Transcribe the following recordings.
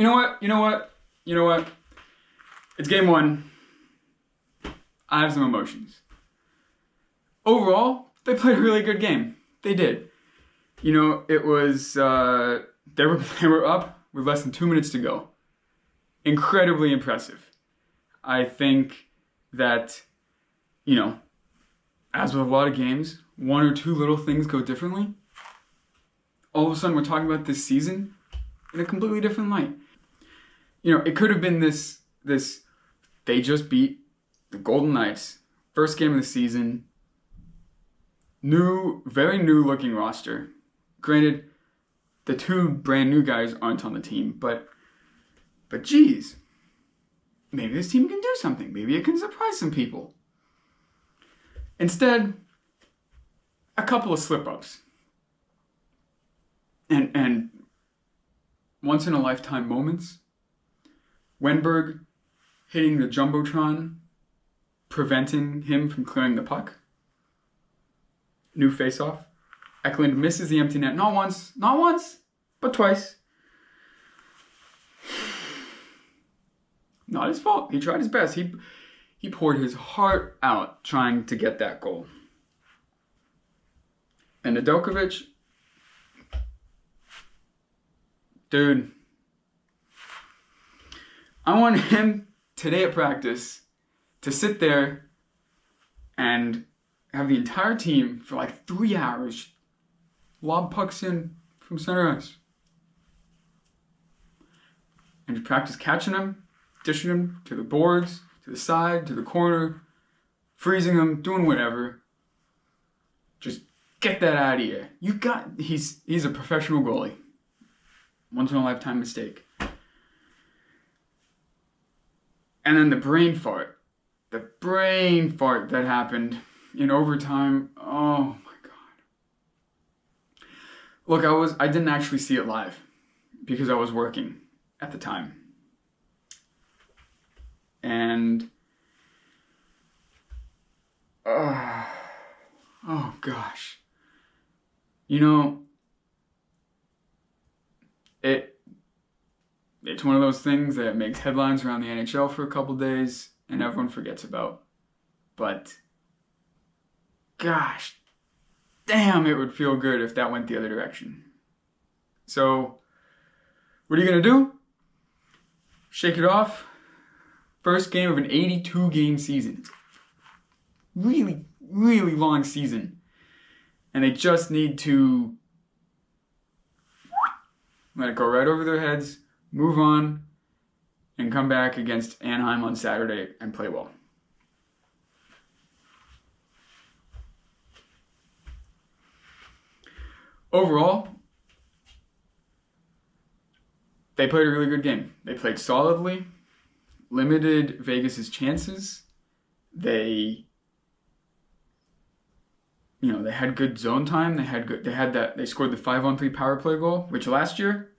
You know what? You know what? You know what? It's game one. I have some emotions. Overall, they played a really good game. They did. You know, it was, they were up with less than 2 minutes to go. Incredibly impressive. I think that, you know, as with a lot of games, one or two little things go differently. All of a sudden, we're talking about this season in a completely different light. You know, it could have been this, they just beat the Golden Knights, first game of the season, very new looking roster. Granted, the two brand new guys aren't on the team, but geez, maybe this team can do something. Maybe it can surprise some people. Instead, a couple of slip-ups. And once-in-a-lifetime moments. Wenberg hitting the Jumbotron, preventing him from clearing the puck. New face-off. Eklund misses the empty net. Not once, but twice. Not his fault. He tried his best. He poured his heart out trying to get that goal. And Nedeljkovic, dude, I want him today at practice to sit there and have the entire team for like 3 hours lob pucks in from center ice. And just practice catching them, dishing them to the boards, to the side, to the corner, freezing them, doing whatever. Just get that out of here. He's a professional goalie. Once in a lifetime mistake. And then the brain fart that happened in overtime. Oh my God. Look, I didn't actually see it live because I was working at the time. And oh gosh. You know, it's one of those things that makes headlines around the NHL for a couple days and everyone forgets about. But gosh, damn, it would feel good if that went the other direction. So, what are you going to do? Shake it off. First game of an 82-game season. Really, really long season. And they just need to let it go right over their heads, move on, and come back against Anaheim on Saturday and play well. Overall, they played a really good game. They played solidly, limited Vegas's chances. They had good zone time. They scored the 5-on-3 power play goal, which last year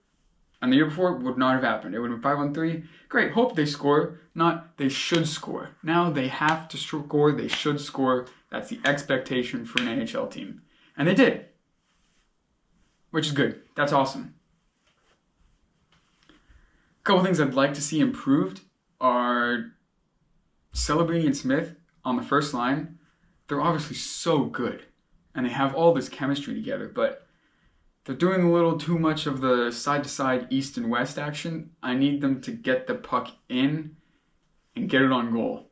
and the year before would not have happened. It would have been 5-on-3. Great, hope they score, not they should score. Now they have to score, they should score. That's the expectation for an NHL team. And they did. Which is good. That's awesome. A couple things I'd like to see improved are Celebrity and Smith on the first line. They're obviously so good. And they have all this chemistry together, but they're doing a little too much of the side-to-side east and west action. I need them to get the puck in and get it on goal.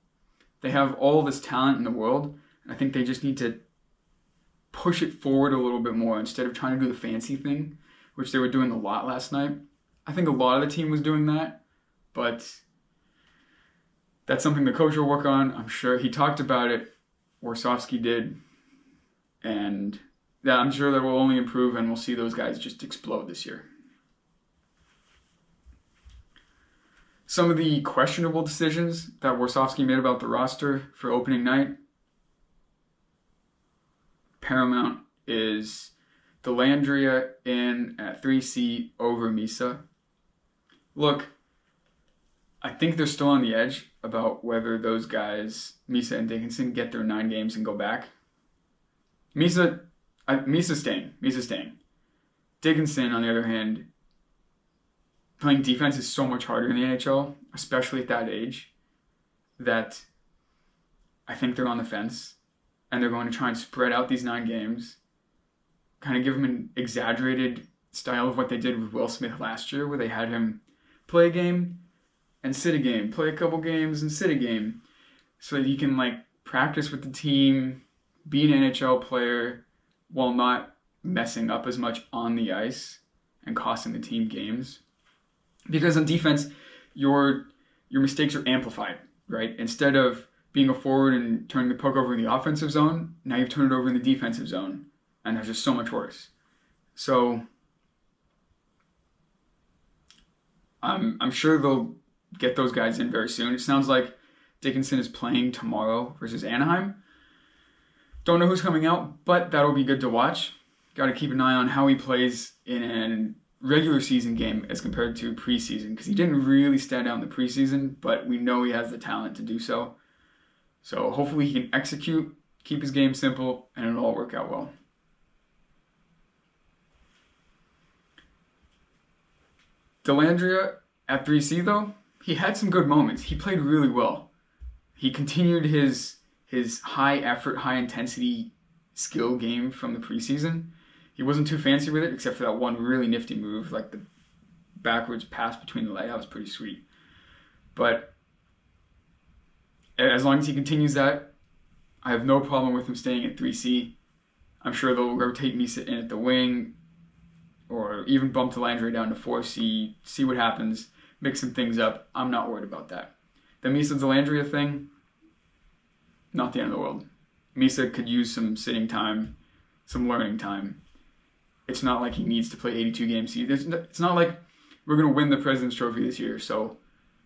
They have all this talent in the world. I think they just need to push it forward a little bit more instead of trying to do the fancy thing, which they were doing a lot last night. I think a lot of the team was doing that, but that's something the coach will work on. I'm sure he talked about it. Warsofsky did. And yeah, I'm sure that will only improve and we'll see those guys just explode this year. Some of the questionable decisions that Warsofsky made about the roster for opening night. Paramount is Delandria in at 3C over Misa. Look, I think they're still on the edge about whether those guys, Misa and Dickinson, get their 9 games and go back. Misa's staying. Dickinson, on the other hand, playing defense is so much harder in the NHL, especially at that age, that I think they're on the fence, and they're going to try and spread out these 9 games, kind of give him an exaggerated style of what they did with Will Smith last year, where they had him play a game and sit a game, play a couple games and sit a game, so that he can like practice with the team, be an NHL player, while not messing up as much on the ice and costing the team games. Because on defense, your mistakes are amplified, right? Instead of being a forward and turning the puck over in the offensive zone, now you've turned it over in the defensive zone, and that's just so much worse. So I'm sure they'll get those guys in very soon. It sounds like Dickinson is playing tomorrow versus Anaheim. Don't know who's coming out, but that'll be good to watch. Got to keep an eye on how he plays in a regular season game as compared to preseason, because he didn't really stand out in the preseason, but we know he has the talent to do so. So hopefully he can execute, keep his game simple, and it'll all work out well. Dellandrea at 3C though, he had some good moments. He played really well. He continued his high effort, high intensity skill game from the preseason. He wasn't too fancy with it, except for that one really nifty move, like the backwards pass between the legs. That was pretty sweet. But as long as he continues that, I have no problem with him staying at 3C. I'm sure they'll rotate Misa in at the wing, or even bump Dellandrea down to 4C, see what happens, mix some things up. I'm not worried about that. The Misa Dellandrea thing, not the end of the world. Misa could use some sitting time, some learning time. It's not like he needs to play 82 games. It's not like we're going to win the President's Trophy this year, so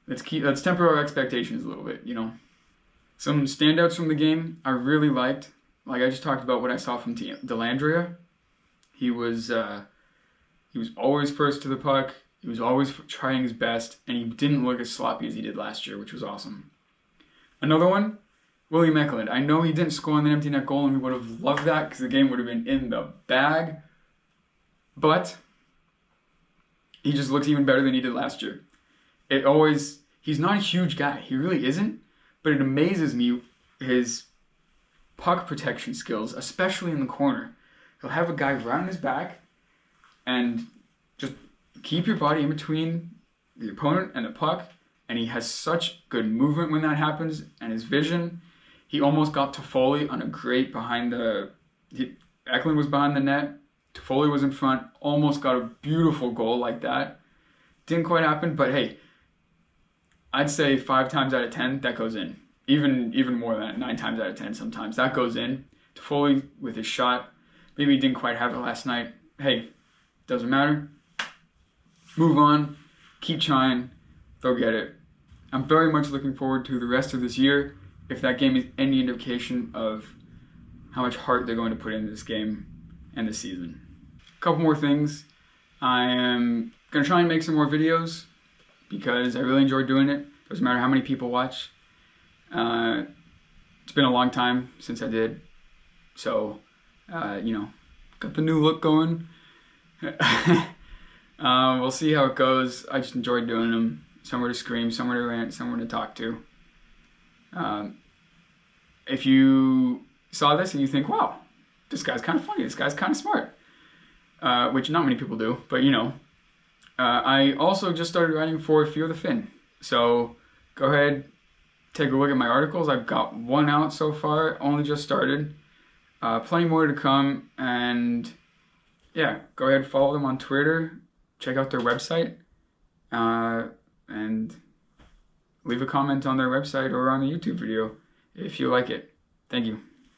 let's temper our expectations a little bit, you know. Some standouts from the game I really liked. Like I just talked about what I saw from Dellandrea. He was always first to the puck. He was always trying his best, and he didn't look as sloppy as he did last year, which was awesome. Another one, William Eklund. I know he didn't score on the empty net goal, and we would have loved that because the game would have been in the bag. But he just looks even better than he did last year. He's not a huge guy. He really isn't. But it amazes me, his puck protection skills, especially in the corner. He'll have a guy right on his back and just keep your body in between the opponent and the puck. And he has such good movement when that happens, and his vision. He almost got Toffoli on a great Eklund was behind the net. Toffoli was in front, almost got a beautiful goal like that. Didn't quite happen, but hey, I'd say 5 times out of 10, that goes in. Even more than that, 9 times out of 10 sometimes. That goes in. Toffoli with his shot. Maybe he didn't quite have it last night. Hey, doesn't matter. Move on. Keep trying. They'll get it. I'm very much looking forward to the rest of this year. If that game is any indication of how much heart they're going to put into this game and this season. A couple more things. I am going to try and make some more videos because I really enjoy doing it. Doesn't matter how many people watch. It's been a long time since I did. So, got the new look going. We'll see how it goes. I just enjoy doing them. Somewhere to scream, somewhere to rant, somewhere to talk to. If you saw this and you think, wow, this guy's kind of funny, this guy's kind of smart, which not many people do, but I also just started writing for Fear the Fin. So go ahead, take a look at my articles. I've got one out so far, only just started. Plenty more to come, and yeah, go ahead, follow them on Twitter, check out their website, and leave a comment on their website or on the YouTube video if you like it. Thank you.